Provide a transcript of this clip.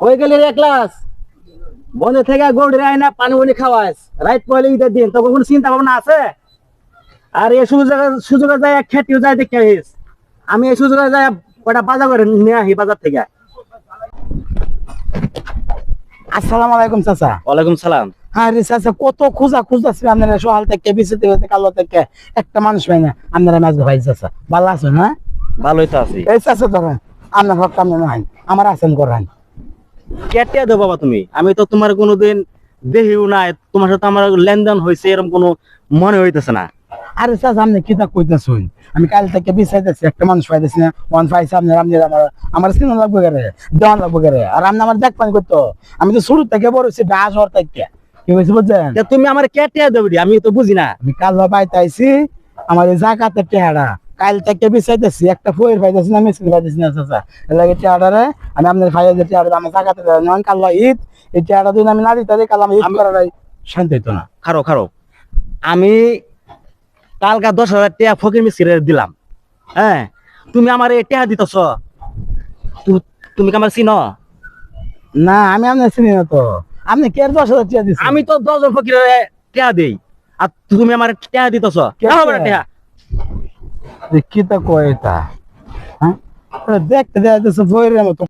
হয়ে গেলে এক ক্লাস বনে থেকে গৌড়ে আয় না পানি উনি খাওয়াস রাইত পয়লে ঈদের দিন তখন কোনো চিন্তা ভাবনা আছে? আর এই সুযোগে যায় খেটিও যায় দেখে আহিস। আমি এই সুযোগে যায় কটা বাজার করে নিয়ে আহি বাজার থেকে। আসসালামু আলাইকুম চাচা। ওয়ালাইকুম সালাম। হ্যাঁ রে চাচা, কত খুঁজতেছি আপনারা সকাল থেকে বিচিতে কালো থেকে একটা মানুষ পাই না। আপনারা মাছ ভাই চাচা ভালো আছেন? হ্যাঁ ভালোই তো আছি। এই চাচা ধরেন আপনার হক কামনে নয়, আমার আছেন করেন। কেটে দেবো বাবা তুমি, আমি তো তোমার কোনোদিন দেখিও নাই, তোমার সাথে আমার লেনদেন হয়েছে এরকম কোনো মনে হইতেছে না। আরে চাচা আপনি কি তা কইতেছেন? আমি কাল থেকে বিছাইতেছি, একটা মানুষ পাইতেছি না। ওয়ান পাইছে আপনার, আপনি আমার চিনা লাগবে করে দেওয়ান লাগবে করে। আর আপনি আমার দেখ পানি করতো, আমি তো শুরু থেকে বড় হচ্ছি ডাস হওয়ার থেকে। কি হয়েছে বুঝছেন? তা তুমি আমার কেটে দেবো, আমি তো বুঝি না। আমি কাল পাইতে আইছি আমার এই জাকাতের টেহারা, কাল থেকে বিছাইতেছি, একটা ফয়ের পাইতেছি না, মেশিন পাইতেছি না চাচা। এর লাগে টেহারে আমি আপনার ভাইয়া যে টেহারা আমার জাকাতে নয় কাল ঈদ, এই টেহারা দিন আমি না দিতে কাল আমি ঈদ করার শান্তি হইতো না। খারো খারো, আমি কালকা 10,000 টাকা ফকির মিস্ত্রি দিলাম। হ্যাঁ, তুমি আমার এই টাকা দিতেছ, তুমি কি আমার চিনো? না আমি আপনার চিনি না তো। আপনি কে 10,000 টাকা দিচ্ছেন? আমি তো 10 জন ফকির টাকা দেই, আর তুমি আমার টাকা দিতেছ। টাকা কি তা কয় এটা? হ্যাঁ দেখতে দেয়া ফয়ের মতো